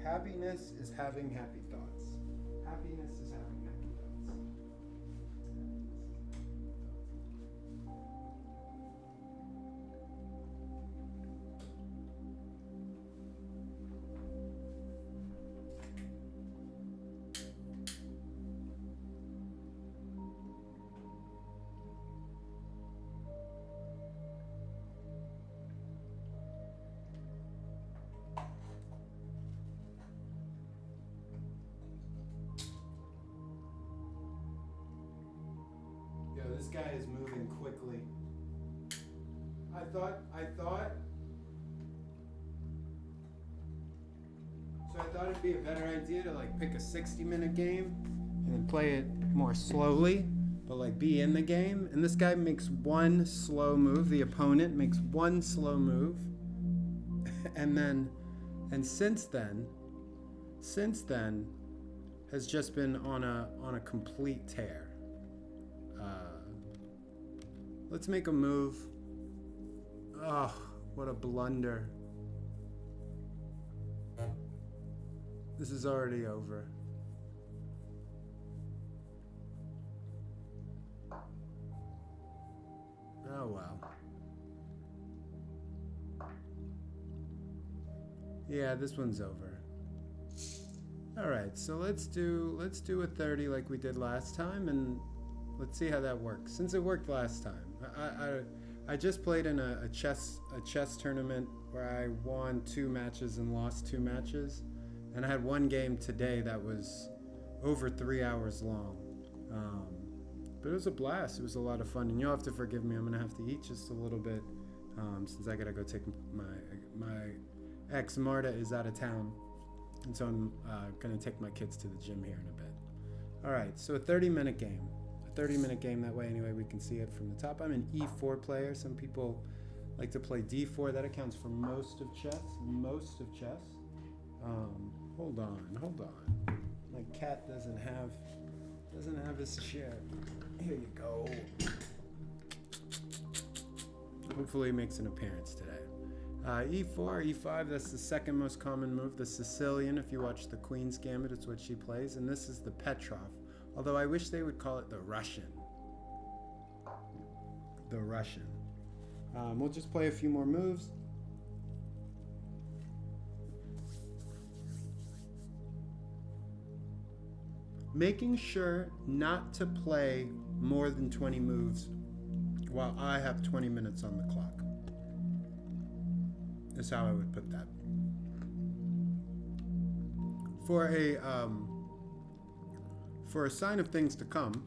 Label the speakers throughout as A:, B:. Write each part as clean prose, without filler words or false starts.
A: Happiness is having happy thoughts. Happiness is having happy thoughts. Yo, this guy is moving quickly. I thought. So I thought it'd be a better idea to like pick a 60-minute game and then play it more slowly, but like be in the game. And this guy makes one slow move. The opponent makes one slow move, and since then has just been on a complete tear. Let's make a move. Oh, what a blunder. This is already over. Oh well. Yeah, this one's over. All right, so let's do a 30 like we did last time, and let's see how that works. Since it worked last time, I just played in a chess tournament where I won 2 matches and lost 2 matches, and I had one game today that was over 3 hours long. But it was a blast. It was a lot of fun, and you'll have to forgive me. I'm gonna have to eat just a little bit since I gotta go take my ex Marta is out of town, and so I'm gonna take my kids to the gym here in a bit. All right, so a 30-minute game. 30-minute game, that way anyway we can see it from the top. I'm an e4 player. Some people like to play d4. That accounts for most of chess. Hold on. My cat doesn't have his chair. Here you go. Hopefully he makes an appearance today. E4, E5, that's the second most common move. The Sicilian, if you watch the Queen's Gambit, it's what she plays. And this is the Petrov. Although I wish they would call it the Russian. The Russian. We'll just play a few more moves. Making sure not to play more than 20 moves while I have 20 minutes on the clock. Is how I would put that. For a sign of things to come,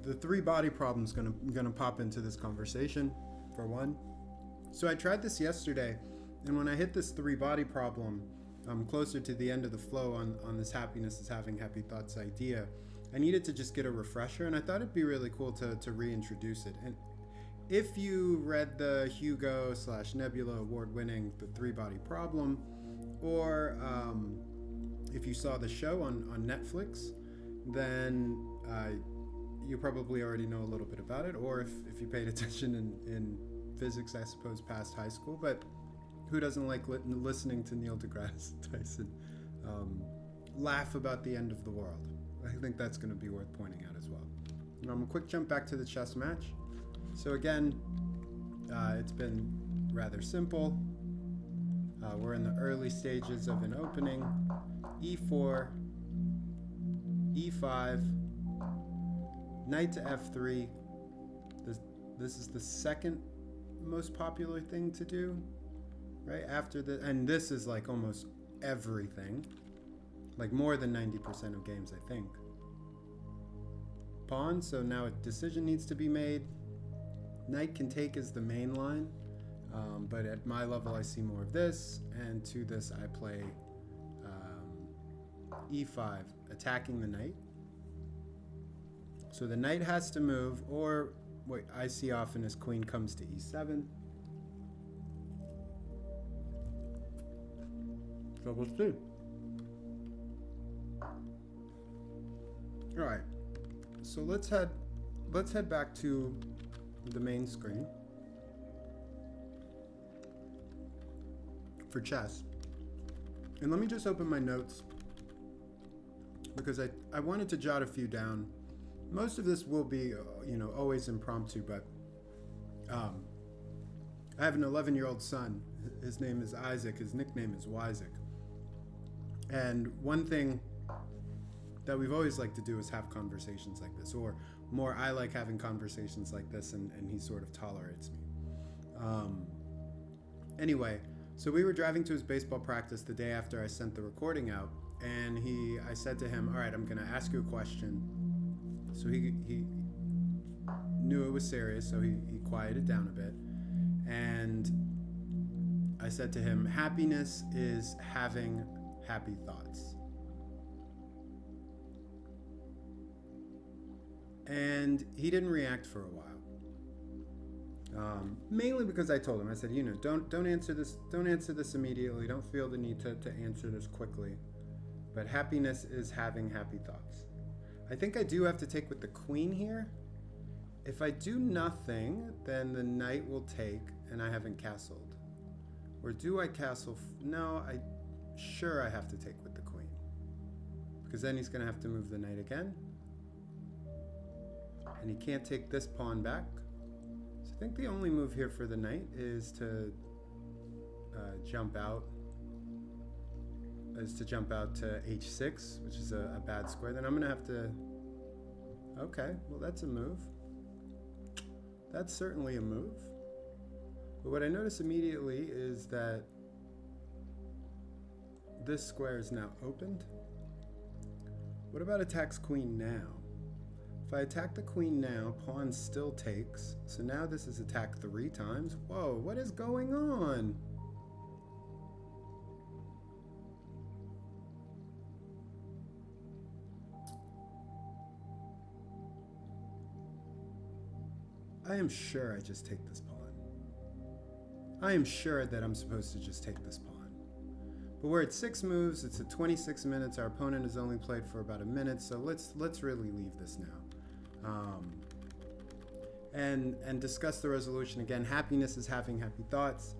A: the 3 body problem's gonna pop into this conversation, for one. So I tried this yesterday, and when I hit this 3 body problem, closer to the end of the flow on this happiness is having happy thoughts idea, I needed to just get a refresher, and I thought it'd be really cool to reintroduce it. And if you read the Hugo/Nebula award-winning The 3 Body Problem, or if you saw the show on Netflix, then you probably already know a little bit about it, or if you paid attention in physics, I suppose, past high school. But who doesn't like listening to Neil deGrasse Tyson laugh about the end of the world? I think that's going to be worth pointing out as well. A quick jump back to the chess match. So again, it's been rather simple. We're in the early stages of an opening. E4, E5, knight to F3. This is the second most popular thing to do, right? After the, and this is like almost everything, like more than 90% of games, I think. Pawn, so now a decision needs to be made. Knight can take as the main line, but at my level I see more of this, and to this I play E5, attacking the knight. So the knight has to move, or what I see often is queen comes to E7. So we'll see. All right. So let's head back to the main screen for chess. And let me just open my notes because I wanted to jot a few down. Most of this will be, always impromptu, but I have an 11-year-old son. His name is Isaac. His nickname is Wysick. And one thing that we've always liked to do is have conversations like this, or more, I like having conversations like this, and he sort of tolerates me. Anyway, so we were driving to his baseball practice the day after I sent the recording out, and I said to him, all right, I'm going to ask you a question. So he knew it was serious, so he quieted down a bit. And I said to him, happiness is having happy thoughts. And he didn't react for a while. Mainly because I told him, I said, don't answer this immediately. Don't feel the need to answer this quickly. But happiness is having happy thoughts. I think I do have to take with the queen here. If I do nothing, then the knight will take, and I haven't castled. Or do I castle? No, I have to take with the queen. Because then he's going to have to move the knight again. And he can't take this pawn back. So I think the only move here for the knight is to jump out. To h6, which is a bad square. Then I'm going to have to... Okay, well that's a move. That's certainly a move. But what I notice immediately is that this square is now opened. What about attacks queen now? If I attack the queen now, pawn still takes. So now this is attack 3 times. Whoa, what is going on? I am sure I just take this pawn. I am sure that I'm supposed to just take this pawn. But we're at 6 moves, it's at 26 minutes, our opponent has only played for about a minute, so let's really leave this now. And discuss the resolution again. Happiness is having happy thoughts,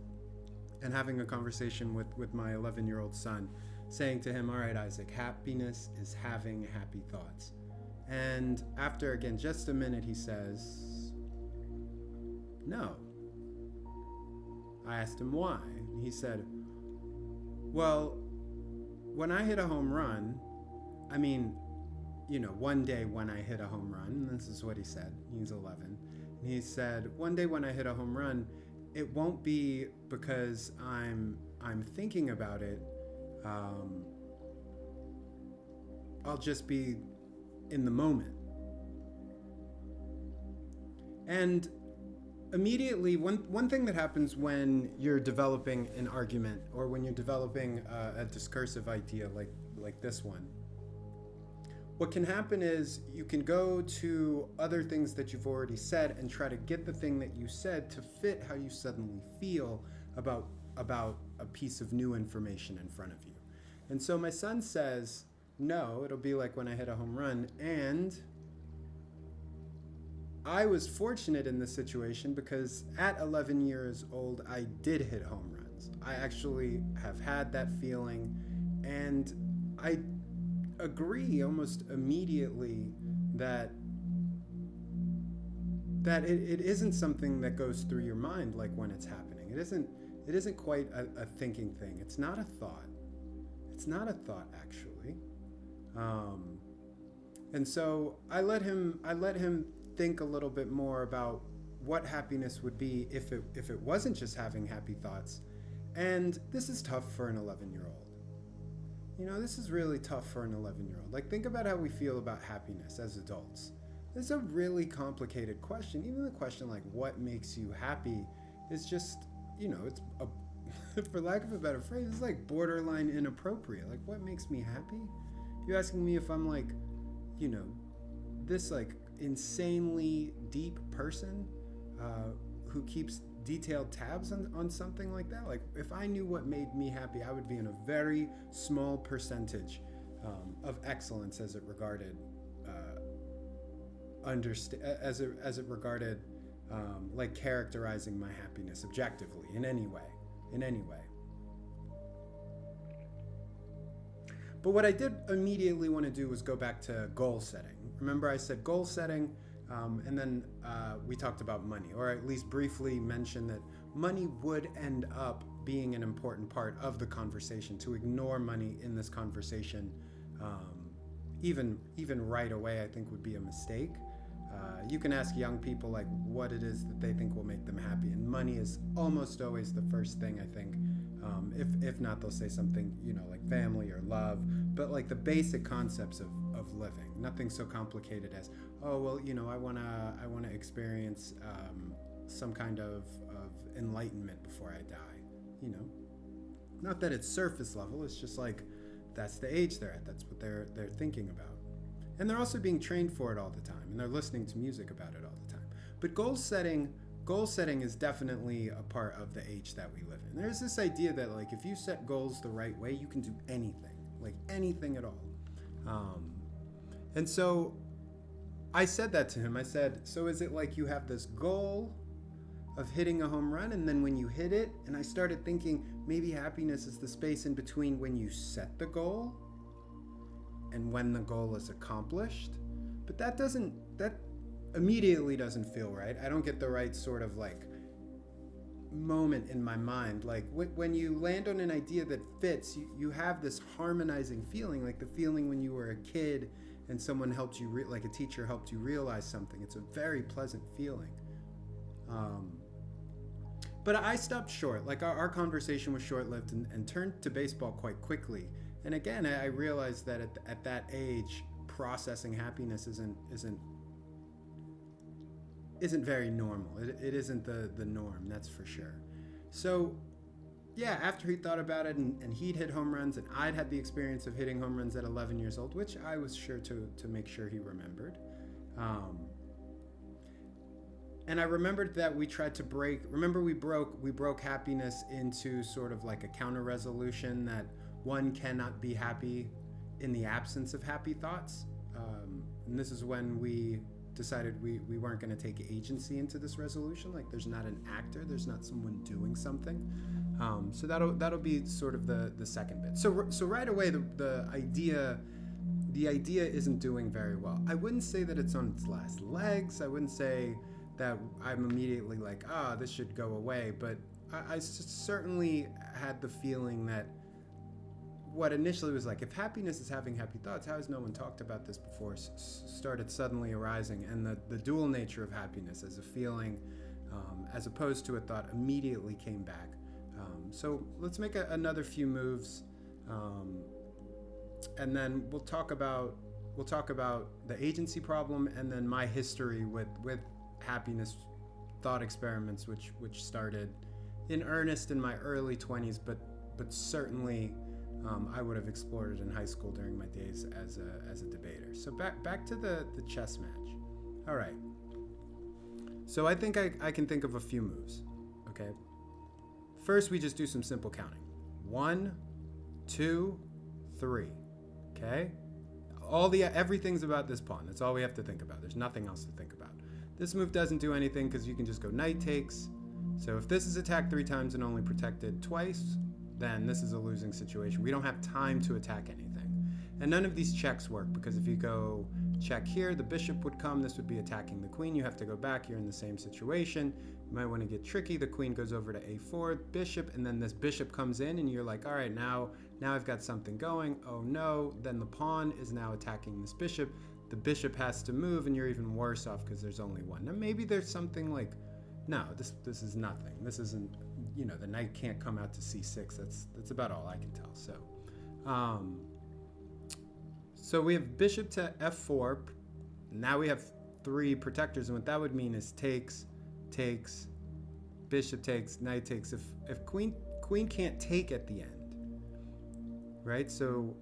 A: and having a conversation with my 11-year-old son, saying to him, all right, Isaac, happiness is having happy thoughts. And after, again, just a minute, he says... No. I asked him why. He said, well, when I hit a home run, one day when I hit a home run, and this is what he said, he's 11, and he said, one day when I hit a home run, it won't be because I'm thinking about it, I'll just be in the moment. And immediately, one thing that happens when you're developing an argument, or when you're developing a discursive idea like this one, what can happen is you can go to other things that you've already said and try to get the thing that you said to fit how you suddenly feel about a piece of new information in front of you. And so my son says, no, it'll be like when I hit a home run. And I was fortunate in this situation because at 11 years old, I did hit home runs. I actually have had that feeling, and I agree almost immediately that it isn't something that goes through your mind like when it's happening. It isn't quite a thinking thing. It's not a thought. It's not a thought, actually. And so I let him think a little bit more about what happiness would be if it wasn't just having happy thoughts. And this is tough for an 11-year-old. This is really tough for an 11-year-old. Like, think about how we feel about happiness as adults. It's a really complicated question. Even the question like, what makes you happy, is just, it's for lack of a better phrase, it's like borderline inappropriate. Like, what makes me happy? You're asking me if I'm like, this like insanely deep person who keeps detailed tabs on something like that. Like, if I knew what made me happy, I would be in a very small percentage of excellence as it regarded understand as it regarded like characterizing my happiness objectively in any way. But what I did immediately want to do was go back to goal setting. Remember, I said goal setting, and then we talked about money, or at least briefly mentioned that money would end up being an important part of the conversation. To ignore money in this conversation, even right away, I think would be a mistake. You can ask young people like what it is that they think will make them happy, and money is almost always the first thing, I think. If not, they'll say something, like family or love, but like the basic concepts of living. Nothing so complicated as, oh, well, I wanna experience some kind of enlightenment before I die. Not that it's surface level. It's just like that's the age they're at. That's what they're thinking about, and they're also being trained for it all the time, and they're listening to music about it all the time. But goal setting is definitely a part of the age that we live in. There's this idea that like if you set goals the right way, you can do anything, like anything at all. And so I said that to him. I said, so is it like you have this goal of hitting a home run, and then when you hit it, and I started thinking maybe happiness is the space in between when you set the goal and when the goal is accomplished. But that immediately doesn't feel right. I don't get the right sort of like moment in my mind. Like when you land on an idea that fits, you have this harmonizing feeling, like the feeling when you were a kid and someone helped you, like a teacher helped you realize something. It's a very pleasant feeling. But I stopped short. Like our conversation was short-lived and turned to baseball quite quickly. And again, I realized that at that age, processing happiness isn't very normal. It isn't the norm, that's for sure. So yeah, after he thought about it and he'd hit home runs and I'd had the experience of hitting home runs at 11 years old, which I was sure to make sure he remembered. And I remembered that we tried to we broke happiness into sort of like a counter resolution that one cannot be happy in the absence of happy thoughts. And this is when we decided we weren't going to take agency into this resolution. Like there's not an actor, there's not someone doing something. So that'll be sort of the second bit. So right away the idea isn't doing very well. I wouldn't say that it's on its last legs. I wouldn't say that I'm immediately like, this should go away. But I certainly had the feeling that what initially was like, if happiness is having happy thoughts, how has no one talked about this before, started suddenly arising. And the dual nature of happiness as a feeling, as opposed to a thought, immediately came back. So let's make another few moves, and then we'll talk about the agency problem, and then my history with happiness thought experiments, which started in earnest in my early 20s, but certainly I would have explored it in high school during my days as a debater. So back to the chess match. All right. So I think I can think of a few moves. Okay. First, we just do some simple counting. 1, 2, 3. Okay. Everything's about this pawn. That's all we have to think about. There's nothing else to think about. This move doesn't do anything because you can just go knight takes. So if this is attacked 3 times and only protected twice, then this is a losing situation. We don't have time to attack anything. And none of these checks work, because if you go check here, the bishop would come. This would be attacking the queen. You have to go back. You're in the same situation. You might want to get tricky. The queen goes over to a4, bishop, and then this bishop comes in, and you're like, all right, now I've got something going. Oh no, then the pawn is now attacking this bishop. The bishop has to move, and you're even worse off because there's only one. Now maybe there's something like, no, this is nothing. This isn't, the knight can't come out to c6. That's about all I can tell. So we have bishop to f4. Now we have 3 protectors, and what that would mean is takes, bishop takes, knight takes. If queen can't take at the end, right? So,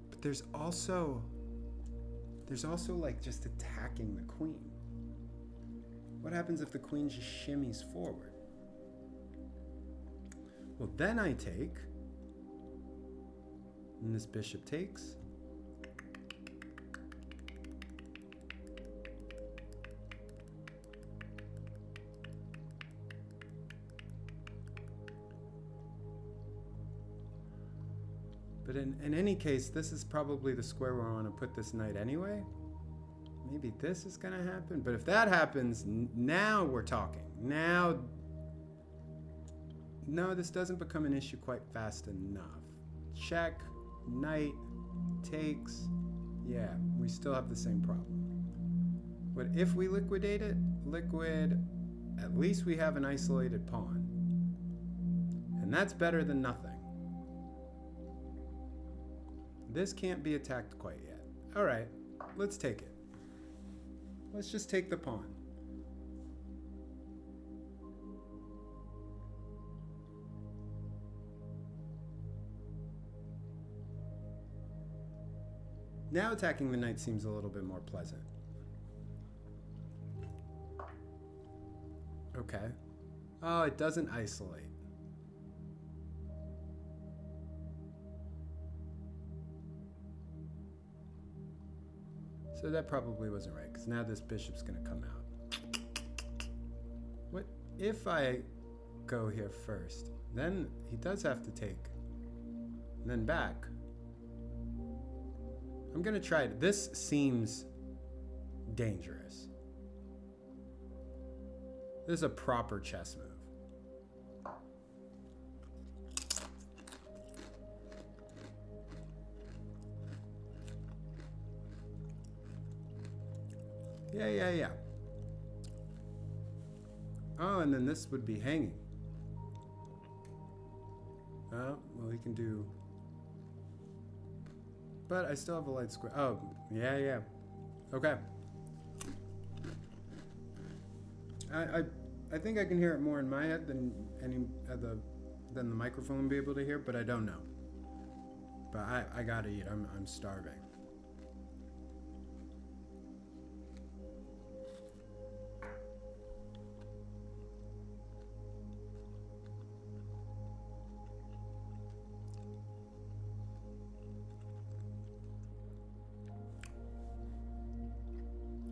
A: but there's also like just attacking the queen. What happens if the queen just shimmies forward? Well, then I take, and this bishop takes. But in any case, this is probably the square where I want to put this knight anyway. Maybe this is going to happen. But if that happens, now we're talking. Now, no, this doesn't become an issue quite fast enough. Check, knight, takes. Yeah, we still have the same problem. But if we liquidate it, at least we have an isolated pawn. And that's better than nothing. This can't be attacked quite yet. All right, let's take it. Let's just take the pawn. Now attacking the knight seems a little bit more pleasant. Okay. Oh, it doesn't isolate. So that probably wasn't right, because now this bishop's going to come out. What if I go here first? Then he does have to take. And then back. I'm going to try it. This seems dangerous. This is a proper chess move. Yeah. Oh, and then this would be hanging. Oh, well, he can do... But I still have a light square. Oh, yeah. Okay. I think I can hear it more in my head than the microphone will be able to hear, but I don't know. But I gotta eat. I'm starving.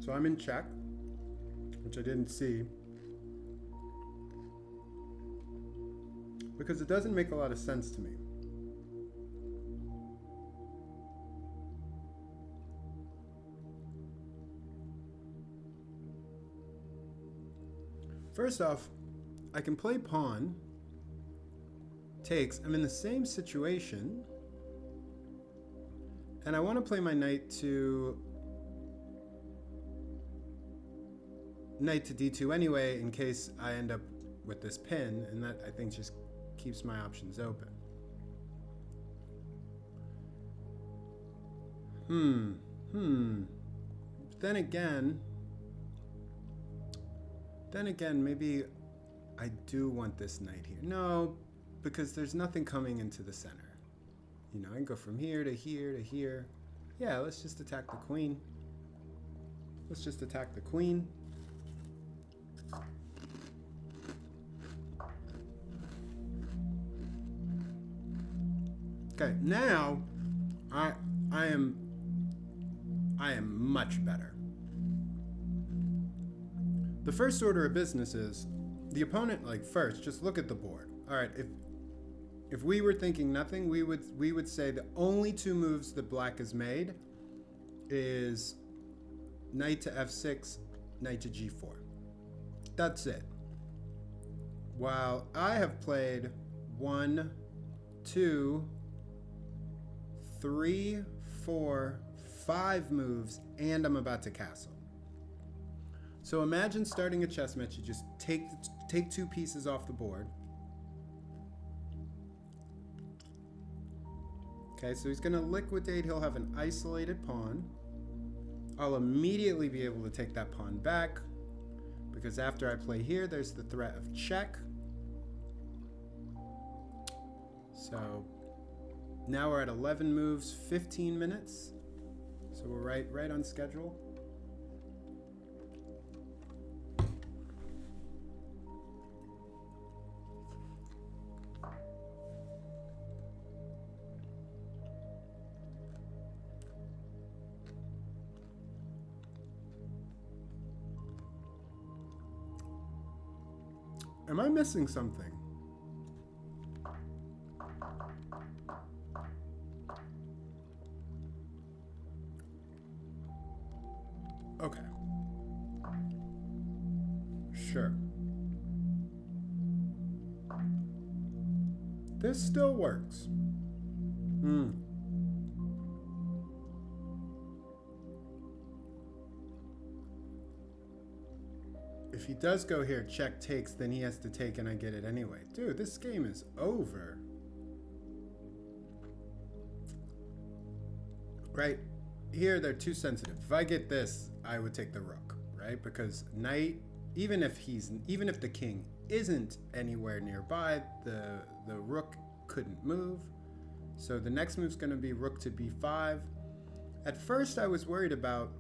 A: So I'm in check, which I didn't see, because it doesn't make a lot of sense to me. First off, I can play pawn, takes. I'm in the same situation, and I want to play my knight to d2 anyway, in case I end up with this pin, and that I think just keeps my options open. Then again, maybe I do want this knight here. No, because there's nothing coming into the center. You know, I can go from here to here to here. Yeah, let's just attack the queen. Okay, now I am much better. The first order of business is the opponent, like, first, just look at the board. All right, if we were thinking nothing, we would say the only two moves that black has made is knight to f6, knight to g4. That's it. While I have played 1, 2, 3, 4, 5 moves, and I'm about to castle. So imagine starting a chess match. You just take two pieces off the board. Okay, so he's going to liquidate. He'll have an isolated pawn. I'll immediately be able to take that pawn back, because after I play here, there's the threat of check. So now we're at 11 moves, 15 minutes. So we're right on schedule. Am I missing something? Okay. Sure. This still works. If he does go here, check takes, then he has to take and I get it anyway. Dude, this game is over. Right? Here, they're too sensitive. If I get this, I would take the rook, right? Because knight, even if the king isn't anywhere nearby, the rook couldn't move. So the next move's going to be rook to b5. At first, I was worried about,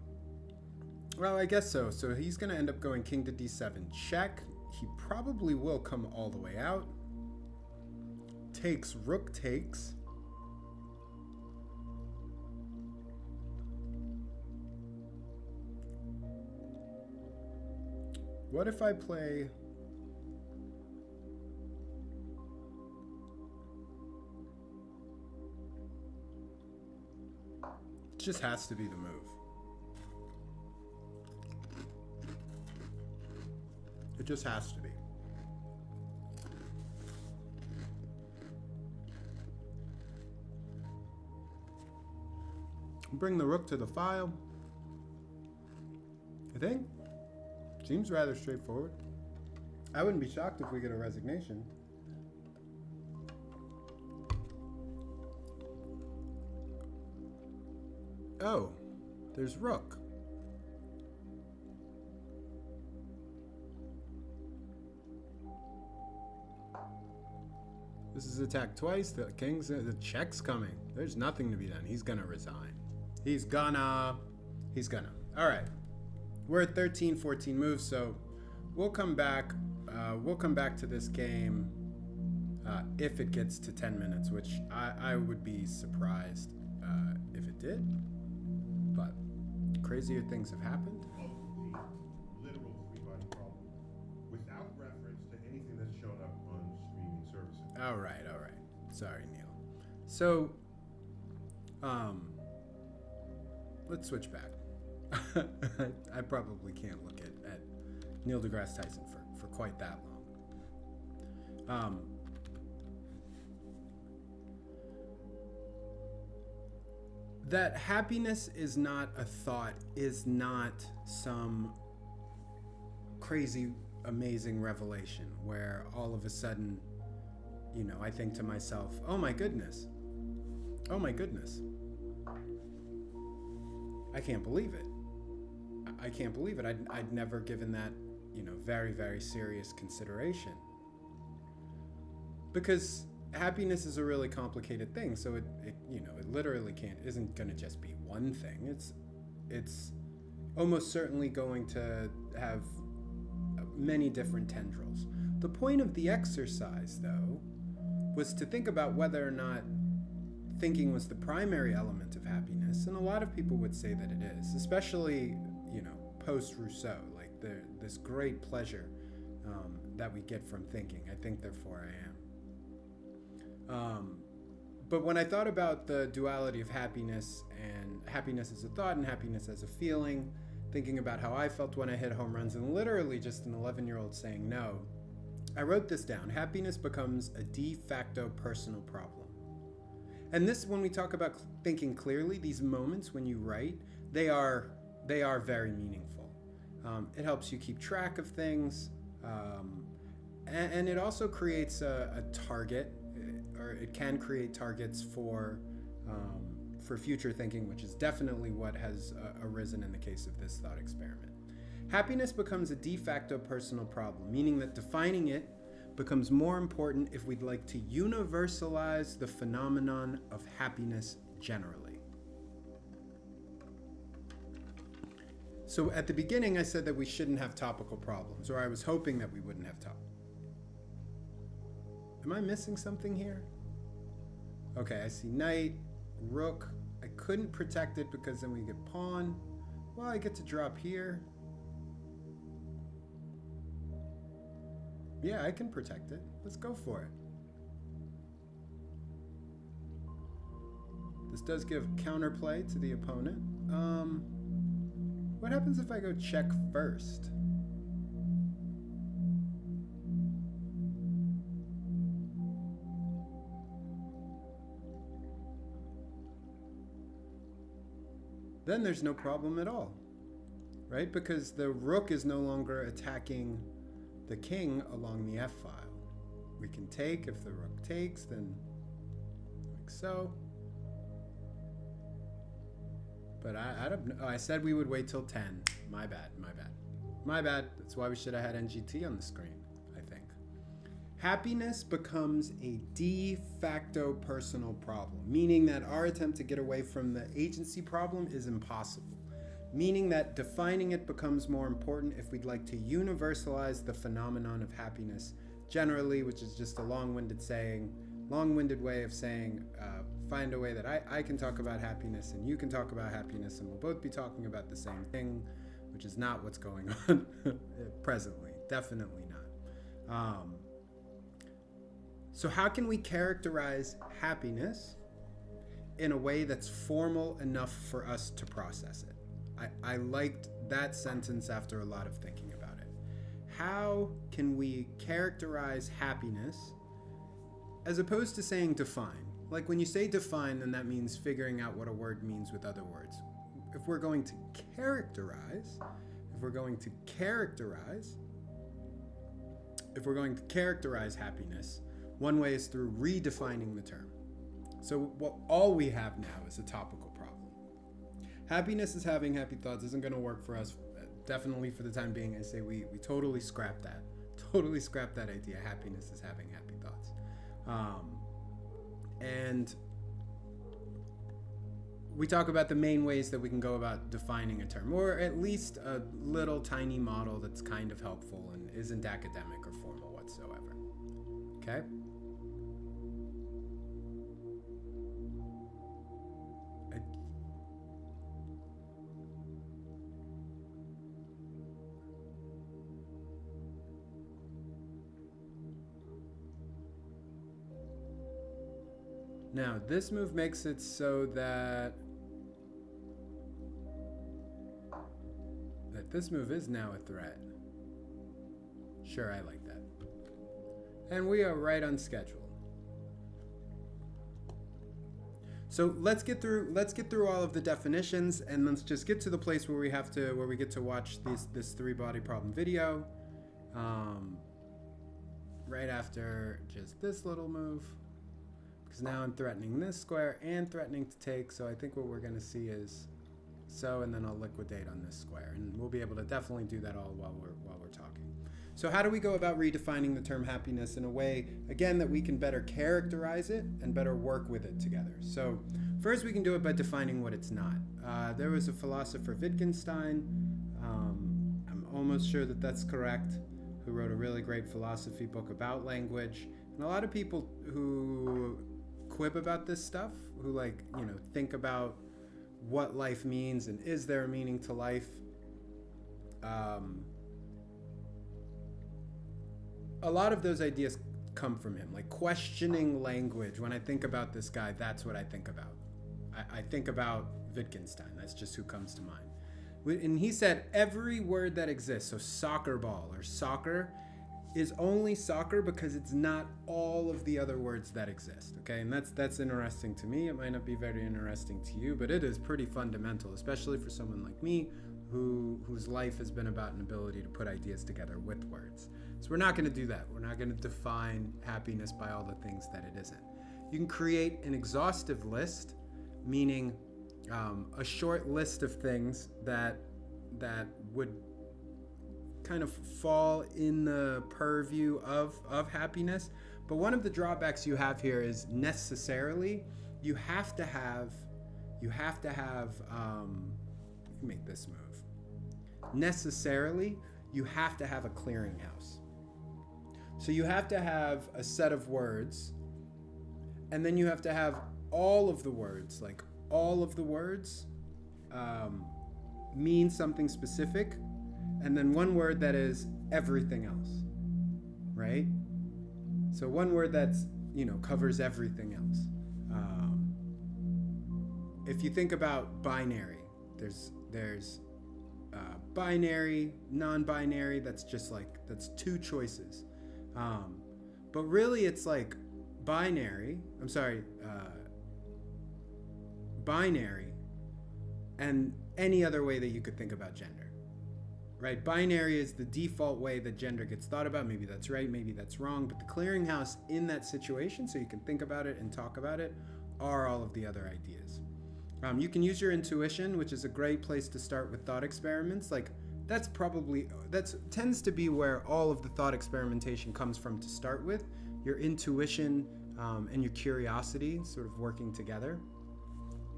A: well, I guess so. So he's going to end up going king to d7. Check. He probably will come all the way out. Takes, rook takes. What if I play... It just has to be the move. It just has to be. Bring the rook to the file. I think. Seems rather straightforward. I wouldn't be shocked if we get a resignation. Oh, there's rook. This is attacked twice. The check's coming. There's nothing to be done. He's gonna resign. He's gonna. All right. We're at 13, 14 moves, so we'll come back. We'll come back to this game if it gets to 10 minutes, which I would be surprised if it did. But crazier things have happened.
B: The literal three-body problem, without reference to anything that's shown up on streaming services.
A: All right. Sorry, Neil. So, let's switch back. I probably can't look at Neil deGrasse Tyson for quite that long. That happiness is not a thought, is not some crazy, amazing revelation where all of a sudden, I think to myself, oh my goodness. I can't believe it. I can't believe it. I'd never given that, very, very serious consideration. Because happiness is a really complicated thing. So it literally isn't going to just be one thing. It's almost certainly going to have many different tendrils. The point of the exercise, though, was to think about whether or not thinking was the primary element of happiness, and a lot of people would say that it is, especially post Rousseau, like this great pleasure that we get from thinking. I think, therefore I am. But when I thought about the duality of happiness, and happiness as a thought and happiness as a feeling, thinking about how I felt when I hit home runs, and literally just an 11-year-old saying no, I wrote this down. Happiness becomes a de facto personal problem. And this, when we talk about thinking clearly, these moments when you write, they are very meaningful. It helps you keep track of things, and it also creates a target, or it can create targets for future thinking, which is definitely what has arisen in the case of this thought experiment. Happiness becomes a de facto personal problem, meaning that defining it becomes more important if we'd like to universalize the phenomenon of happiness generally. So at the beginning, I said that we shouldn't have topical problems, or I was hoping that we wouldn't have topical. Am I missing something here? Okay, I see knight, rook. I couldn't protect it because then we get pawn. Well, I get to drop here. Yeah, I can protect it. Let's go for it. This does give counterplay to the opponent. What happens if I go check first? Then there's no problem at all, right? Because the rook is no longer attacking the king along the f file. We can take. If the rook takes, then like so. But I don't know. I said we would wait till 10. My bad. That's why we should have had NGT on the screen, I think. Happiness becomes a de facto personal problem, meaning that our attempt to get away from the agency problem is impossible. Meaning that defining it becomes more important if we'd like to universalize the phenomenon of happiness generally, which is just a long-winded way of saying, find a way that I can talk about happiness and you can talk about happiness and we'll both be talking about the same thing, which is not what's going on presently. Definitely not. So how can we characterize happiness in a way that's formal enough for us to process it? I liked that sentence after a lot of thinking about it. How can we characterize happiness as opposed to saying define? Like when you say define, then that means figuring out what a word means with other words. If we're going to characterize happiness, one way is through redefining the term. So all we have now is a topical problem. Happiness is having happy thoughts isn't going to work for us, definitely for the time being. I say we totally scrap that. Totally scrap that idea. Happiness is having happy thoughts. And we talk about the main ways that we can go about defining a term, or at least a little tiny model that's kind of helpful and isn't academic or formal whatsoever. Okay? Now, this move makes it so that this move is now a threat. Sure, I like that. And we are right on schedule. So let's get through all of the definitions, and let's just get to the place where we get to watch this three body problem video. Right after just this little move. Because now I'm threatening this square and threatening to take, so I think what we're going to see is so, and then I'll liquidate on this square, and we'll be able to definitely do that all while we're talking. So how do we go about redefining the term happiness in a way, again, that we can better characterize it and better work with it together? So first we can do it by defining what it's not. There was a philosopher, Wittgenstein, I'm almost sure that that's correct, who wrote a really great philosophy book about language. And a lot of people who quib about this stuff, who think about what life means and is there a meaning to life. A lot of those ideas come from him, like questioning language. When I think about this guy, that's what I think about. I think about Wittgenstein. That's just who comes to mind. And he said every word that exists, so soccer ball or soccer, is only soccer because it's not all of the other words that exist, okay? And that's interesting to me. It might not be very interesting to you, but it is pretty fundamental, especially for someone like me whose life has been about an ability to put ideas together with words. So we're not going to do that. We're not going to define happiness by all the things that it isn't. You can create an exhaustive list, meaning a short list of things that would kind of fall in the purview of happiness. But one of the drawbacks you have here is necessarily you have to have make this move. Necessarily, you have to have a clearinghouse. So you have to have a set of words, and then you have to have all of the words, like all of the words mean something specific, and then one word that is everything else, right? So one word that's, covers everything else. If you think about binary, there's binary, non-binary. That's just like, that's two choices. But really it's like binary, binary, and any other way that you could think about gender, right? Binary is the default way that gender gets thought about. Maybe that's right, maybe that's wrong, but the clearinghouse in that situation, so you can think about it and talk about it, are all of the other ideas. You can use your intuition, which is a great place to start with thought experiments. Like that tends to be where all of the thought experimentation comes from to start with. Your intuition and your curiosity sort of working together.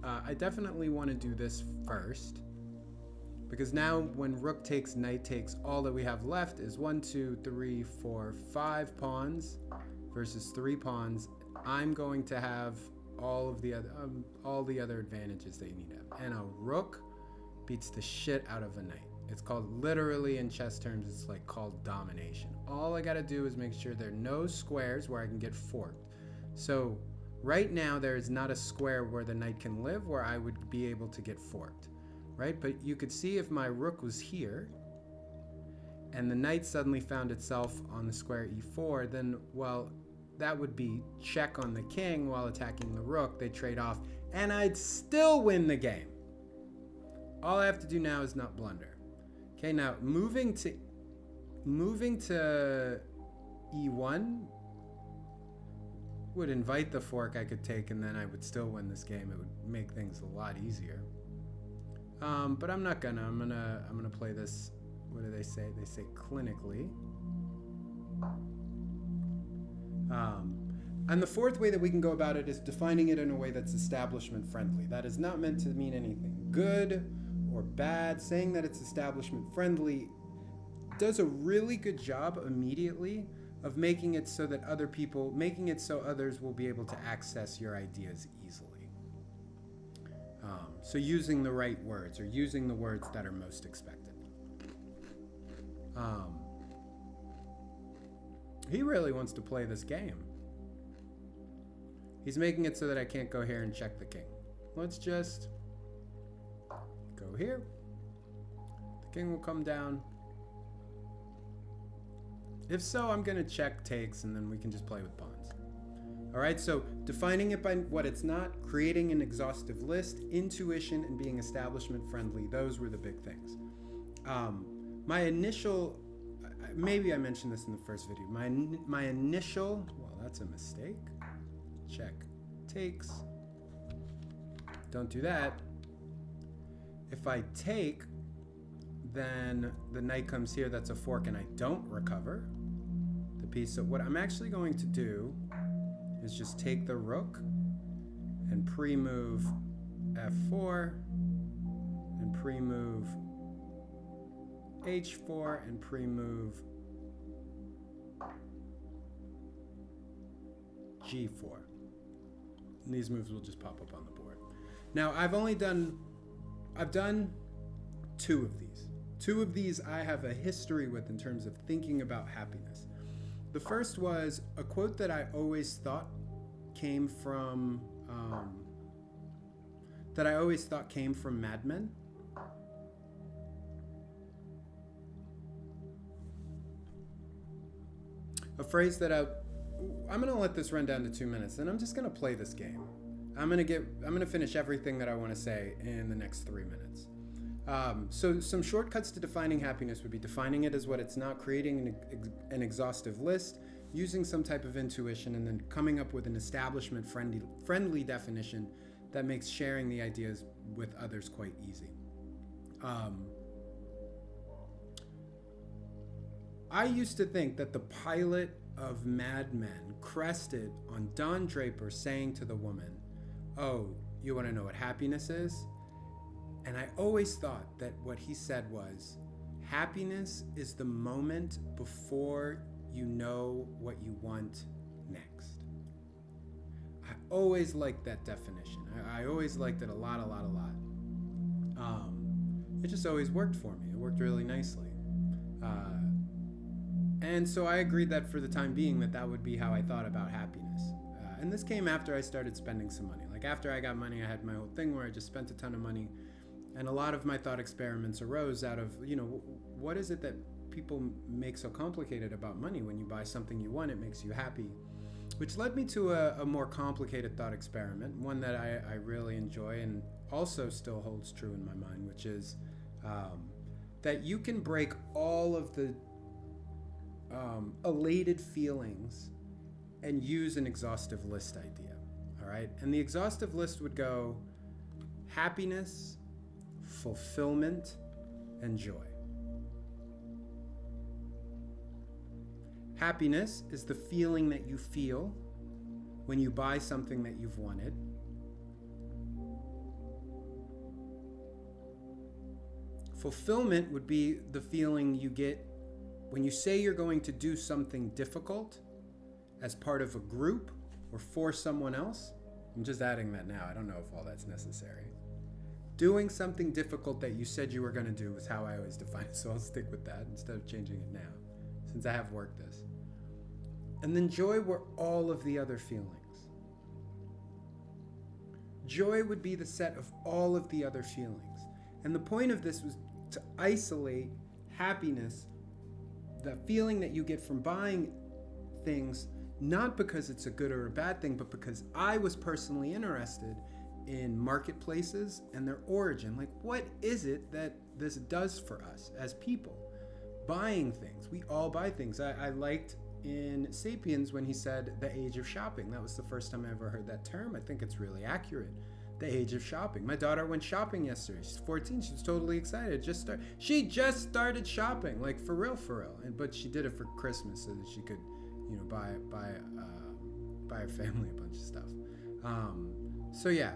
A: I definitely want to do this first, because now when rook takes, knight takes, all that we have left is 1, 2, 3, 4, 5 pawns versus 3 pawns. I'm going to have all the other advantages that you need to have. And a rook beats the shit out of a knight. It's called, literally in chess terms, it's like called domination. All I gotta do is make sure there are no squares where I can get forked. So right now there is not a square where the knight can live where I would be able to get forked, right? But you could see if my rook was here and the knight suddenly found itself on the square e4, then, well, that would be check on the king while attacking the rook. They trade off, and I'd still win the game. All I have to do now is not blunder. Okay, now moving to e1 would invite the fork I could take, and then I would still win this game. It would make things a lot easier. But I'm not gonna. I'm gonna play this. What do they say? They say clinically. And the fourth way that we can go about it is defining it in a way that's establishment friendly. That is not meant to mean anything good or bad. Saying that it's establishment friendly does a really good job immediately of making it so that others will be able to access your ideas easily. So using the right words, or using the words that are most expected. He really wants to play this game. He's making it so that I can't go here and check the king. Let's just go here. The king will come down. If so, I'm going to check takes, and then we can just play with pawns. All right, so defining it by what it's not, creating an exhaustive list, intuition, and being establishment friendly. Those were the big things. My initial, maybe I mentioned this in the first video. My initial, well, that's a mistake. Check takes. Don't do that. If I take, then the knight comes here. That's a fork, and I don't recover the piece. So what I'm actually going to do is just take the rook and pre-move f4 and pre-move h4 and pre-move g4. And these moves will just pop up on the board. Now I've done 2 of these. 2 of these I have a history with in terms of thinking about happiness. The first was a quote that I always thought came from Mad Men. A phrase that I'm going to let this run down to 2 minutes, and I'm just going to play this game. I'm going to finish everything that I want to say in the next 3 minutes. So some shortcuts to defining happiness would be defining it as what it's not, creating an exhaustive list, using some type of intuition, and then coming up with an establishment friendly definition that makes sharing the ideas with others quite easy. I used to think that the pilot of Mad Men crested on Don Draper saying to the woman, "Oh, you want to know what happiness is?" And I always thought that what he said was, happiness is the moment before you know what you want next. I always liked that definition. I always liked it a lot. It just always worked for me. It worked really nicely. And so I agreed that for the time being that would be how I thought about happiness. And this came after I started spending some money. Like after I got money, I had my whole thing where I just spent a ton of money And a lot of my thought experiments arose out of, what is it that people make so complicated about money? When you buy something you want, it makes you happy. Which led me to a more complicated thought experiment, one that I really enjoy and also still holds true in my mind, which is that you can break all of the elated feelings and use an exhaustive list idea. All right. And the exhaustive list would go happiness, fulfillment, and joy. Happiness is the feeling that you feel when you buy something that you've wanted. Fulfillment would be the feeling you get when you say you're going to do something difficult as part of a group or for someone else. I'm just adding that now. I don't know if all that's necessary. Doing something difficult that you said you were going to do is how I always define it, so I'll stick with that instead of changing it now, since I have worked this. And then joy were all of the other feelings. Joy would be the set of all of the other feelings. And the point of this was to isolate happiness, the feeling that you get from buying things, not because it's a good or a bad thing, but because I was personally interested in marketplaces and their origin. Like, what is it that this does for us as people? Buying things. We all buy things. I liked in Sapiens when he said the age of shopping. That was the first time I ever heard that term. I think it's really accurate. The age of shopping. My daughter went shopping yesterday. She's 14. She was totally excited. She just started shopping, like for real. But she did it for Christmas so that she could, buy her family a bunch of stuff. So yeah,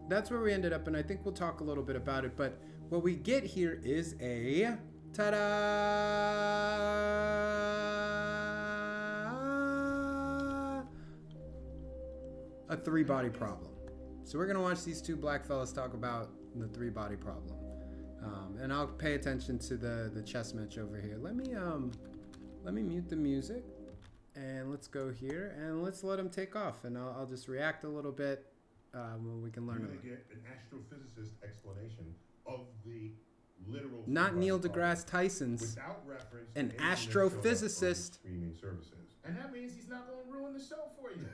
A: that's where we ended up, and I think we'll talk a little bit about it. But what we get here is a a three-body problem. So we're gonna watch these two black fellas talk about the three-body problem, and I'll pay attention to the chess match over here. Let me mute the music, and let's go here, and let's let them take off, and I'll just react a little bit. We can learn.
B: You really get an astrophysicist explanation of the literal.
A: Not Neil deGrasse Tyson's.
B: Without reference.
A: An
B: to anything that
A: astrophysicist.
B: showed up on streaming services.
C: And that means he's not going to ruin the show for you.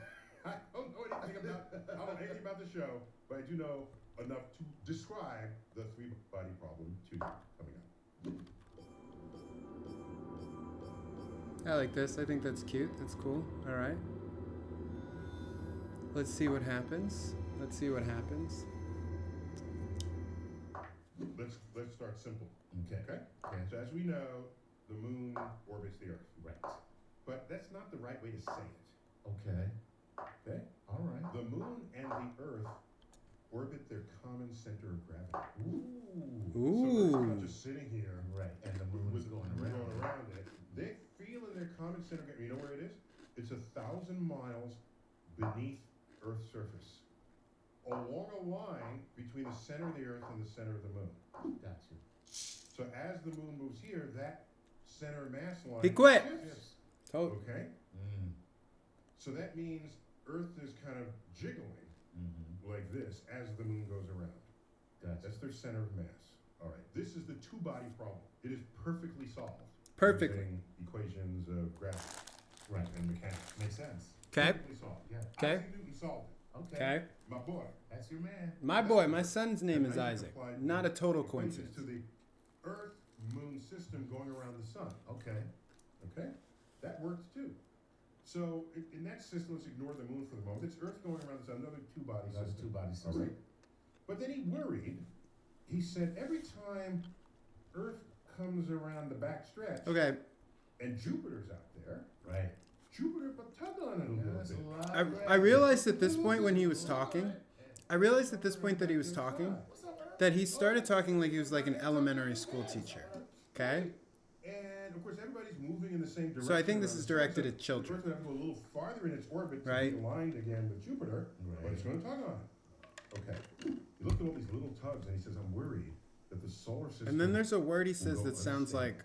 B: I don't know anything about the show, but I do know enough to describe the three-body problem to you coming up.
A: I like this. I think that's cute. That's cool. All right. Let's see what happens.
B: Let's start simple. Okay. So as we know, the moon orbits the Earth.
C: Right.
B: But that's not the right way to say it.
C: Okay. All right.
B: The moon and the Earth orbit their common center of gravity.
C: Ooh.
B: So Earth's not just sitting here.
C: Right. And the moon is going around.
B: it. They feel in their common center of gravity. You know where it is? It's 1,000 miles beneath Earth's surface, along a line between the center of the Earth and the center of the moon.
C: Gotcha.
B: So as the moon moves here, that center mass line
A: He quit.
B: shifts.
A: Totally.
B: Okay? So that means Earth is kind of jiggling like this as the moon goes around.
C: Gotcha.
B: That's their center of mass. All right. This is the two-body problem. It is perfectly solved.
A: Perfectly.
B: Using equations of gravity.
C: Right.
B: And mechanics.
C: Makes sense.
A: Okay.
B: Perfectly solved. Yeah.
A: Okay.
B: Isaac Newton solved it.
A: Okay.
B: My boy.
C: That's your man.
A: My boy. My son's name
B: And
A: is
B: I
A: Isaac.
B: applied
A: Not a total
B: equations
A: coincidence.
B: to the Earth-Moon system going around the sun.
C: Okay.
B: Okay? That works too. So in that system, let's ignore the moon for the moment. It's Earth going around the sun, another two-body
C: That's
B: system.
C: two-body
B: All
C: system.
B: right? But then he worried. He said every time Earth comes around the back stretch,
A: Okay.
B: and Jupiter's out there,
C: Right.
B: Jupiter but tug on it a little
C: That's a
B: bit.
C: lot.
A: I realized at this point when he was talking, that he started talking like he was like an elementary school teacher. Okay?
B: And of course, everybody's moving in the same direction.
A: So I think this
B: around
A: is
B: the sun,
A: directed
B: so
A: at children.
B: The Earth would have to go a little farther in its orbit to
A: Right.
B: be aligned again with Jupiter, but it's going to tug on it. Okay. He looked at all these little tugs and he says, "I'm worried that the solar system."
A: And then there's a word he says
B: will
A: that sounds
B: unstable."
A: like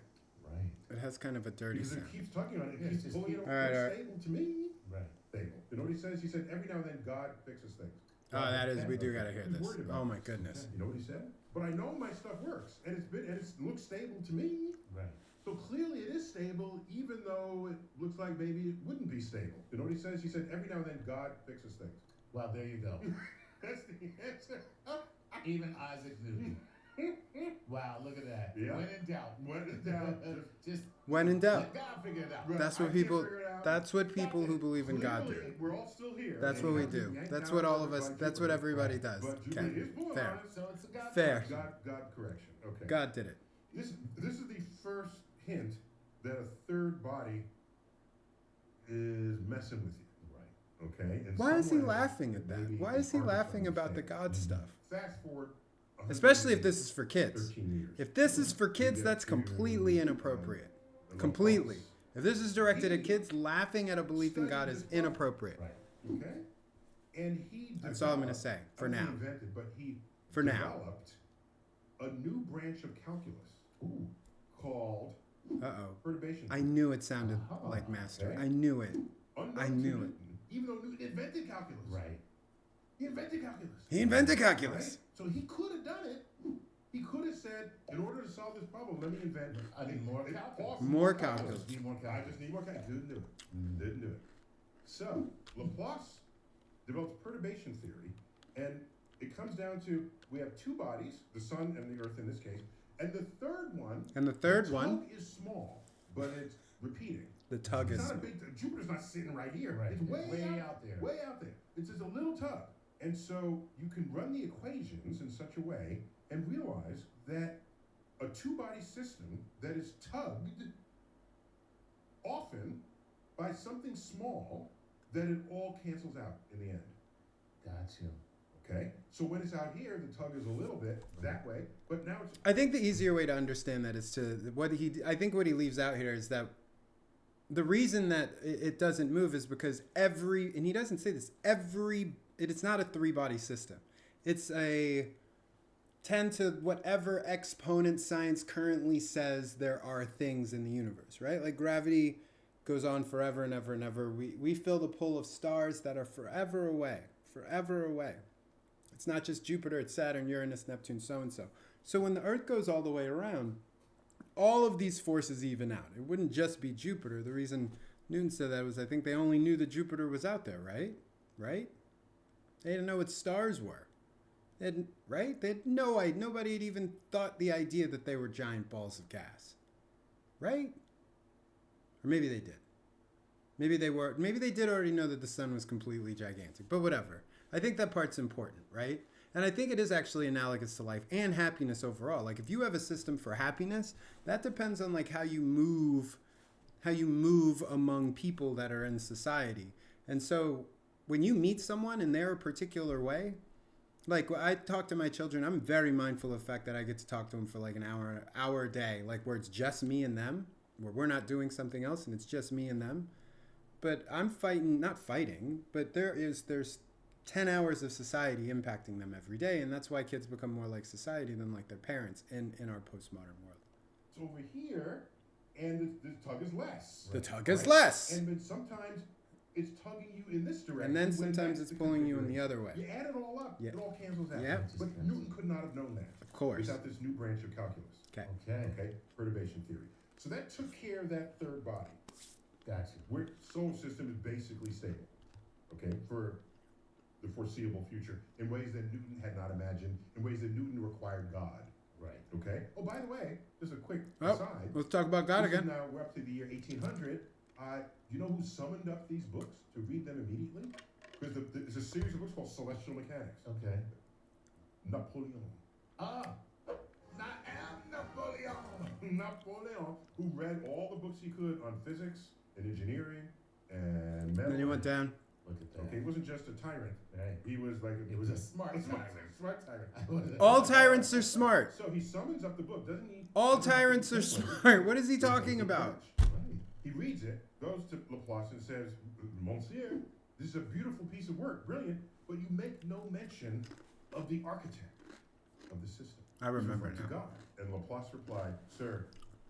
B: Right.
A: it has kind of a dirty
B: Because
A: sound.
B: it keeps tugging on it. It
C: Yeah,
B: keeps
C: just
B: pulling it
C: keep-
B: over.
A: All right, all right.
B: Stable to me.
C: Right.
B: Stable. You know what he says? He said every now and then God fixes things.
A: Oh, that is. We do gotta hear
B: He was
A: this.
B: worried about
A: Oh my
B: this.
A: goodness.
B: You know what he said? But I know my stuff works, and it looks stable to me.
C: Right.
B: So clearly it is stable, even though it looks like maybe it wouldn't be stable. You know what he says? He said every now and then God fixes things.
C: Well, there you go.
B: That's the answer.
C: Even Isaac Newton. Wow, look at that.
B: Yeah.
C: When in doubt.
B: When in doubt,
C: Just
A: When in doubt.
C: let God figure it out.
B: Right.
A: That's
B: I
A: what
B: can't
A: people.
B: figure it out.
A: That's what people who believe in God do.
B: Clearly, we're all still here.
A: That's
B: and
A: what we
B: yank
A: do.
B: yank
A: That's
B: down
A: what all
B: over
A: of us.
B: by
A: That's what
B: Jupiter.
A: everybody
C: Right.
A: does.
B: But Jupiter
A: Okay.
B: is pulling
A: Fair.
B: on us.
C: So it's a God
A: Fair.
C: correction.
B: God correction. Okay.
A: God did it.
B: This is the first hint that a third body is messing with you.
C: Right.
B: Okay. In
A: Why is he
B: some way,
A: laughing at that?
B: maybe
A: Why
B: it's
A: is he
B: hard to
A: laughing about the
B: understand.
A: God stuff?
B: Fast forward.
A: Especially if this is for kids.
B: 13 years.
A: If this is for kids,
B: You
A: that's
B: get to,
A: completely inappropriate.
B: and
A: Completely.
B: Laplace.
A: If this is directed at kids, laughing at a belief in God is inappropriate.
C: Right.
B: Okay. And he.
A: That's all I'm gonna
B: developed-
A: say for
B: I don't
A: now.
B: think he invented, but he
A: For now.
B: developed a new branch of calculus
C: Ooh.
B: called
A: Uh-oh.
B: perturbation.
A: I knew it sounded
C: Uh-huh.
A: like master.
B: Okay.
A: I knew it.
B: Unknown
A: I
B: to
A: knew it.
B: Newton, even though Newton invented calculus.
C: Right.
B: He invented calculus.
A: He invented calculus.
B: Right? So he could have done it. He could have said, in order to solve this problem, let me invent.
C: I need more
B: an
C: calculus.
B: awesome
A: More
B: calculus.
A: calculus.
C: Need more
B: I
C: calculus.
B: just need more calculus. Didn't do it.
C: Mm.
B: Didn't do it. So Laplace develops perturbation theory, and it comes down to we have two bodies, the sun and the earth in this case, and the third one.
A: And the third
B: the
A: one,
B: tug is small, but it's repeating.
A: the tug
B: It's
A: is.
B: not a big. Jupiter's not sitting right here.
C: Right.
B: It's way,
C: Way
B: out,
C: out there.
B: Way out there. It's just a little tug, and so you can run the equations in such a way and realize that a two-body system that is tugged often by something small, that it all cancels out in the end.
C: Gotcha.
B: Okay, so when it's out here, the tug is a little bit that way, but now it's
A: I think the easier way to understand that is to what he. I think what he leaves out here is that the reason that it doesn't move is because and he doesn't say this, it's not a three-body system. It's a 10 to whatever exponent science currently says there are things in the universe, right? Like gravity goes on forever and ever and ever. We feel the pull of stars that are forever away, forever away. It's not just Jupiter, it's Saturn, Uranus, Neptune, so-and-so. So when the Earth goes all the way around, all of these forces even out. It wouldn't just be Jupiter. The reason Newton said that was I think they only knew that Jupiter was out there, right? Right? They didn't know what stars were. Right? They had no idea. Nobody had even thought the idea that they were giant balls of gas. Right? Or maybe they did. Maybe they did already know that the sun was completely gigantic. But whatever. I think that part's important, right? And I think it is actually analogous to life and happiness overall. Like if you have a system for happiness, that depends on like how you move among people that are in society. And so when you meet someone and they're a particular way, like I talk to my children, I'm very mindful of the fact that I get to talk to them for like an hour a day, like where it's just me and them, where we're not doing something else and it's just me and them. But I'm not fighting, but there's 10 hours of society impacting them every day, and that's why kids become more like society than like their parents in our postmodern world.
B: It's over here, and the tug is less.
A: The tug is
B: Right?
A: less.
B: And then sometimes it's tugging you in this direction.
A: And then
B: when
A: sometimes
B: that's
A: it's
B: the
A: pulling you in the
B: configuration.
A: other way.
B: You add it all up,
A: Yeah.
B: it all cancels out.
A: Yeah.
B: But Newton could not have known that
A: Of course.
B: without this new branch of calculus.
A: Okay.
C: Okay.
B: Okay, perturbation theory. So that took care of that third body.
C: Gotcha.
B: Where solar system is basically stable, okay, for the foreseeable future, in ways that Newton had not imagined, in ways that Newton required God.
C: Right.
B: Okay. Oh, by the way, just a quick
A: Oh,
B: aside.
A: let's talk about God
B: This is
A: again.
B: Now we're up to the year 1800. You know who summoned up these books to read them immediately? Because there's a series of books called Celestial Mechanics.
C: Okay.
B: Napoleon.
C: Ah. I am Napoleon.
B: Napoleon, who read all the books he could on physics and engineering and metal.
A: Then he went down.
C: Look at that.
B: Okay, he wasn't just a tyrant.
C: Right.
B: He was like
C: It was a smart
B: smart tyrant.
A: All tyrants are smart.
B: So he summons up the book, doesn't he?
A: All tyrants are smart. What is he talking about?
B: Right. He reads it, goes to Laplace and says, Monsieur, this is a beautiful piece of work, brilliant, but you make no mention of the architect of the system.
A: I remember
B: He's referring to
A: now.
B: God. And Laplace replied, Sir,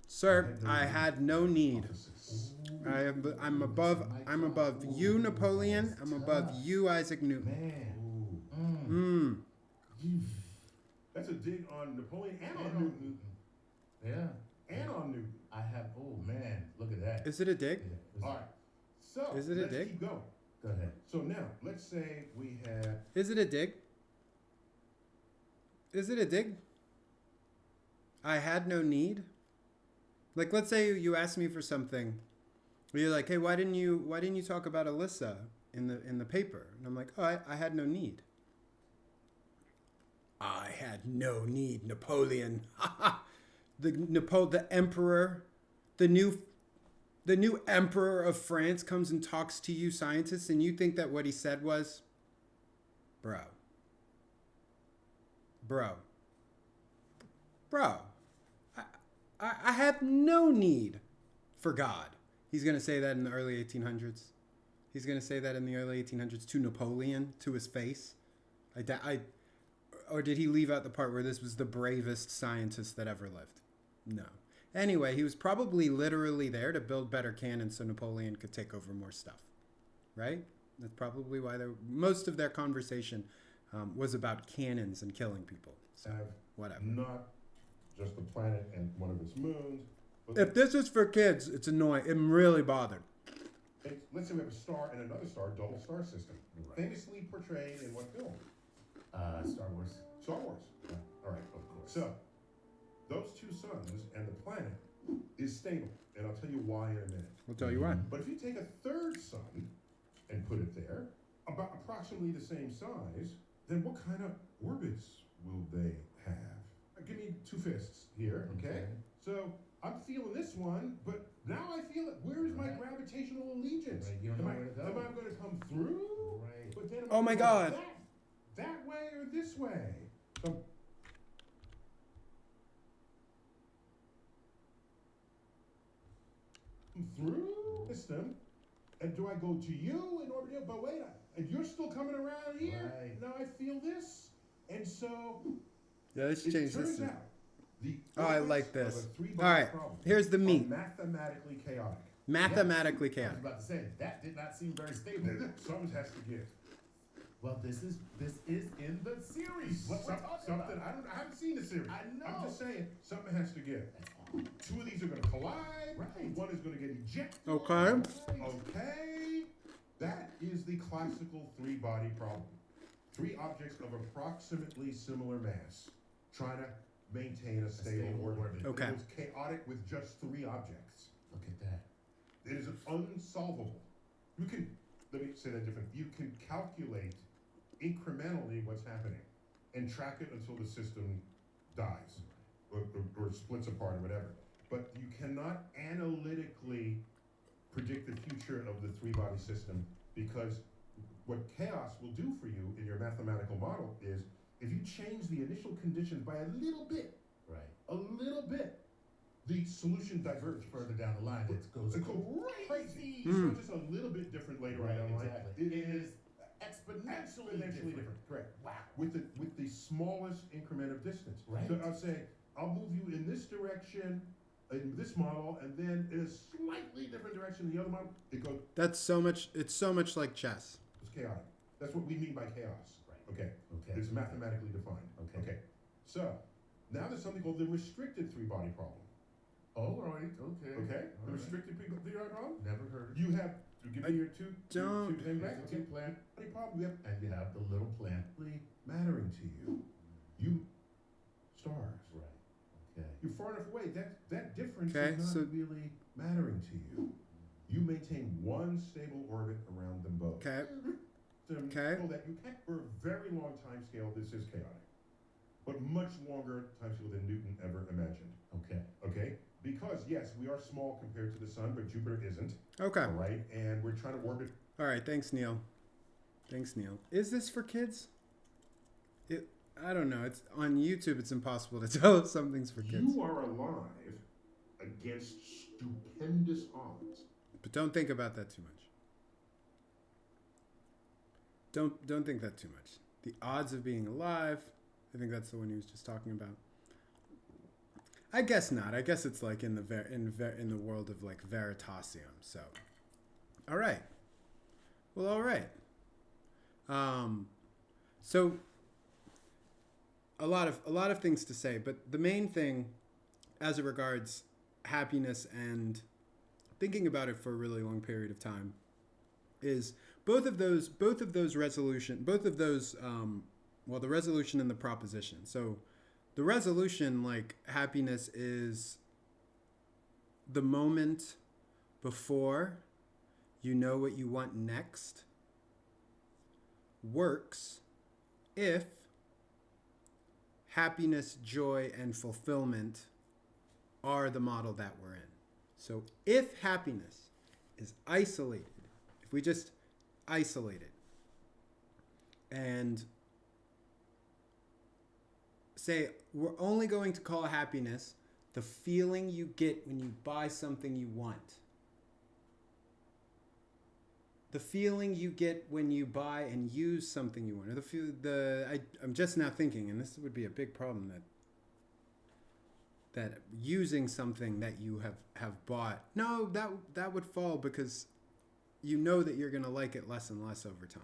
A: Sir, I had no need.
B: offices.
A: I'm above you, Napoleon. I'm above you, Isaac Newton.
C: Man.
B: Ooh.
A: Mm.
B: That's a dig on Napoleon and on
C: And on
B: Newton.
C: Newton. Yeah.
B: And on Newton.
C: I have. Oh man, look at that.
A: Is it a dig?
C: Yeah.
B: All right. So
A: Is it a
B: let's
A: dig?
B: keep going.
C: Go ahead.
B: So now, let's say we had
A: Is it a dig? Is it a dig? I had no need. Like, let's say you asked me for something. You're like, hey, why didn't you talk about Alyssa in the paper? And I'm like, oh, I had no need. I had no need, Napoleon. The emperor, the new emperor of France comes and talks to you scientists, and you think that what he said was, bro, I have no need for God. He's going to say that in the early 1800s. He's going to say that in the early 1800s to Napoleon, to his face. Or did he leave out the part where this was the bravest scientist that ever lived? No. Anyway, he was probably literally there to build better cannons so Napoleon could take over more stuff. Right? That's probably why most of their conversation was about cannons and killing people. So,
B: have
A: whatever.
B: not just the planet and one of its moons, but
A: If this is for kids, it's annoying. I'm really bothered.
B: let's say we have a star and another star, double star system,
C: Right.
B: famously portrayed in what film?
C: Star Wars.
B: Star Wars.
C: Yeah.
B: All right.
C: Of course.
B: So, those two suns and the planet is stable, and I'll tell you why in a minute.
A: We'll tell you why.
B: But if you take a third sun and put it there, about approximately the same size, then what kind of orbits will they have? Give me two fists here, okay? So I'm feeling this one, but now I feel it. Where is my
C: Right.
B: gravitational allegiance?
C: Right, you don't know where to go.
B: Am I going to come through?
C: Right.
B: But then am
A: Oh
B: I
A: my
B: going
A: God.
B: That way or this way? So through system, and do I go to you in order to? But wait, and you're still coming around here.
C: Right.
B: Now I feel this, and so
A: Yeah, let's
B: it
A: change
B: turns
A: this.
B: out the
A: Oh, I
B: orbits
A: like
B: of
A: this.
B: a three-body
A: All right,
B: problem
A: here's the
B: are
A: meat.
B: mathematically chaotic.
A: Mathematically
C: I was
A: chaotic.
C: about to say that did not seem very stable.
B: Something has to give.
C: Well, this is in the series. What we're talking
B: Something
C: about.
B: I haven't seen the series.
C: I know.
B: I'm just saying something has to give.
C: That's all.
B: Two of these are going to collide.
C: Right.
B: One is going to get ejected.
A: Okay.
C: Right.
B: Okay. That is the classical three-body problem. Three objects of approximately similar mass trying to maintain a stable
C: stable
B: orbit.
C: orbit.
A: Okay.
B: It was chaotic with just three objects.
C: Look at that.
B: It is unsolvable. You can, let me say that different. You can calculate incrementally what's happening and track it until the system dies or splits apart or whatever. But you cannot analytically predict the future of the three-body system, because what chaos will do for you in your mathematical model is if you change the initial conditions by a little bit, the solution diverges.
C: Further down the line, it goes
B: It goes
C: crazy.
B: It's not just a little bit different later
C: Right,
B: on down the line.
C: exactly.
B: It
C: It
B: is
C: is exponentially
B: exponentially
C: different.
B: different. Correct.
C: Wow.
B: With the smallest increment of distance.
C: Right.
B: So I'll say, I'll move you in this direction in this model, and then in a slightly different direction in the other model. It goes,
A: That's so much. It's so much like chess.
B: it's chaotic. That's what we mean by chaos.
C: Right.
B: Okay.
C: Okay.
B: It's mathematically defined.
C: Okay.
B: So now there's something called the restricted three-body problem.
C: Oh, all right. Okay.
B: Okay.
C: All
B: The
C: right.
B: restricted three-body problem.
C: Never heard of it.
B: You have to give me your two.
A: don't-
B: Your two things back.
C: Here's
B: Okay.
C: the plant,
B: Three-body problem. We have
C: and you have the little plant.
B: really mattering to you. You stars.
C: Right. Okay.
B: You're far enough away. That difference
A: Okay,
B: is not
A: so-
B: really mattering to you. You maintain one stable orbit around them both.
A: Okay. Okay.
B: So that you can, for a very long time scale, this is chaotic, but much longer time scale than Newton ever imagined.
C: Okay.
B: Okay, because yes, we are small compared to the sun, but Jupiter isn't.
A: Okay.
B: All right, and we're trying to orbit.
A: All right. Thanks, Neil. Thanks, Neil. Is this for kids? I don't know. It's on YouTube. It's impossible to tell if something's for kids.
B: You are alive against stupendous odds.
A: But don't think about that too much. Don't think that too much. The odds of being alive. I think that's the one he was just talking about. I guess not. I guess it's like in the world of like Veritasium. So, all right. Well, all right. So a lot of things to say, but the main thing, as it regards happiness and thinking about it for a really long period of time, is both of those resolution, both of those, well, the resolution and the proposition. So the resolution, like happiness, is the moment before you know what you want next, works if happiness, joy, and fulfillment are the model that we're in. So if happiness is isolated, if we just isolate it and say we're only going to call happiness the feeling you get when you buy something you want, the feeling you get when you buy and use something you want, or I'm just now thinking, and this would be a big problem, that using something that you have bought, no, that would fall, because you know that you're going to like it less and less over time.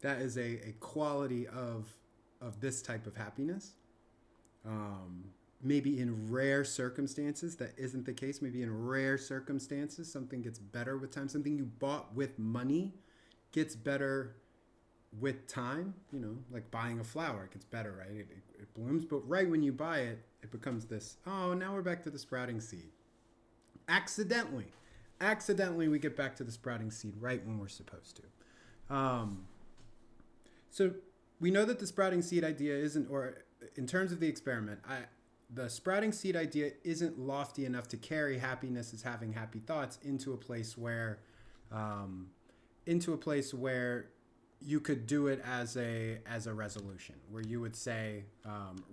A: That is a quality of this type of happiness. Maybe in rare circumstances that isn't the case. Maybe in rare circumstances something gets better with time. Something you bought with money gets better with time. You know, like buying a flower, it gets better, right? It blooms, but right when you buy it, it becomes this, oh, now we're back to the sprouting seed. Accidentally we get back to the sprouting seed right when we're supposed to. So we know that the sprouting seed idea isn't, or in terms of the experiment, the sprouting seed idea isn't lofty enough to carry happiness as having happy thoughts into a place where you could do it as a resolution, where you would say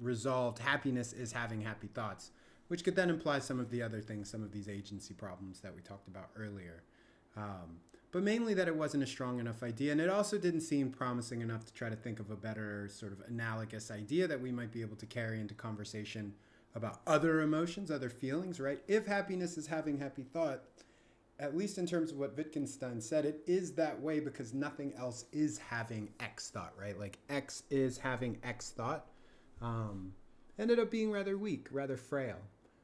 A: resolved happiness is having happy thoughts, which could then imply some of the other things, some of these agency problems that we talked about earlier. But mainly that it wasn't a strong enough idea, and it also didn't seem promising enough to try to think of a better sort of analogous idea that we might be able to carry into conversation about other emotions, other feelings, right? If happiness is having happy thought, at least in terms of what Wittgenstein said, it is that way because nothing else is having X thought, right? Like X is having X thought. Ended up being rather weak, rather frail.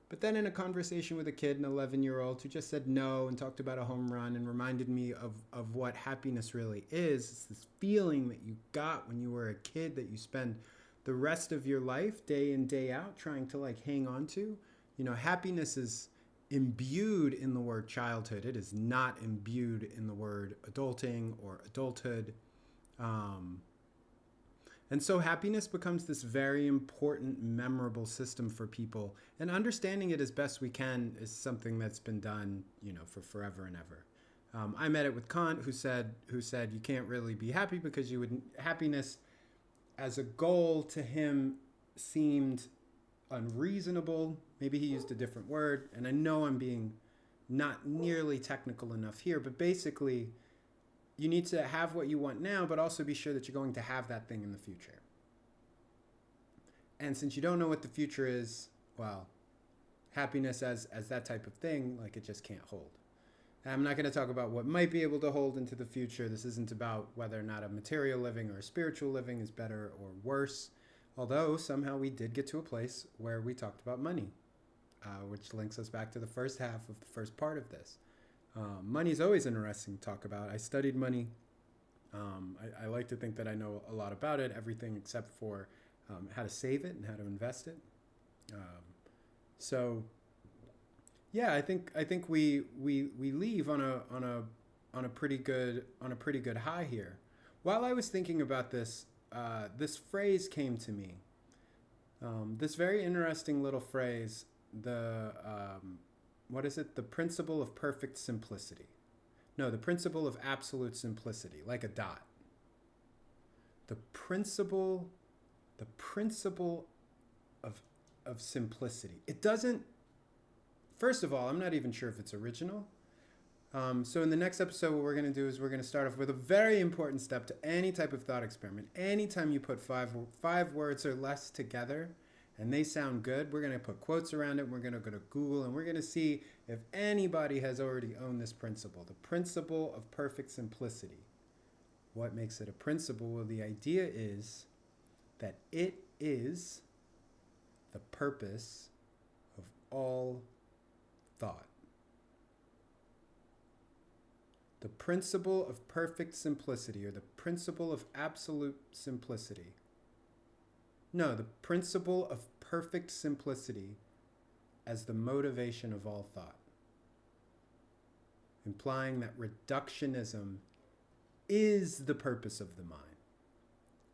A: But then in a conversation with a kid, an 11-year-old, who just said no and talked about a home run and reminded me of what happiness really is, it's this feeling that you got when you were a kid that you spend the rest of your life, day in, day out, trying to like hang on to. You know, happiness is imbued in the word childhood. It is not imbued in the word adulting or adulthood. And so happiness becomes this very important, memorable system for people. And understanding it as best we can is something that's been done, you know, for forever and ever. I met it with Kant, who said you can't really be happy because happiness as a goal to him seemed unreasonable. Maybe he used a different word. And I know I'm being not nearly technical enough here, but basically, you need to have what you want now, but also be sure that you're going to have that thing in the future. And since you don't know what the future is, well, happiness as that type of thing, like it just can't hold. And I'm not going to talk about what might be able to hold into the future. This isn't about whether or not a material living or a spiritual living is better or worse. Although somehow we did get to a place where we talked about money, which links us back to the first half of the first part of this. Money is always interesting to talk about. I studied money. I like to think that I know a lot about it, everything except for how to save it and how to invest it. So, yeah, I think we leave on a pretty good high here. While I was thinking about this, this phrase came to me. This very interesting little phrase. What is it? The principle of perfect simplicity. No, the principle of absolute simplicity, like a dot. The principle of simplicity. It doesn't, first of all, I'm not even sure if it's original. So in the next episode, what we're going to do is we're going to start off with a very important step to any type of thought experiment. Anytime you put five words or less together, and they sound good, we're going to put quotes around it. We're going to go to Google, and we're going to see if anybody has already owned this principle, the principle of perfect simplicity. What makes it a principle? Well, the idea is that it is the purpose of all thought. The principle of perfect simplicity, or the principle of absolute simplicity. No, the principle of perfect simplicity as the motivation of all thought. Implying that reductionism is the purpose of the mind.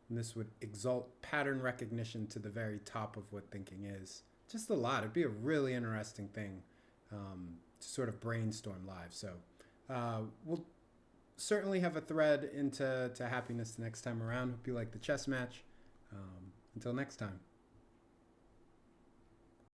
A: And this would exalt pattern recognition to the very top of what thinking is. Just a lot. It'd be a really interesting thing to sort of brainstorm live. So we'll certainly have a thread into happiness the next time around. Hope you like the chess match. Until next time.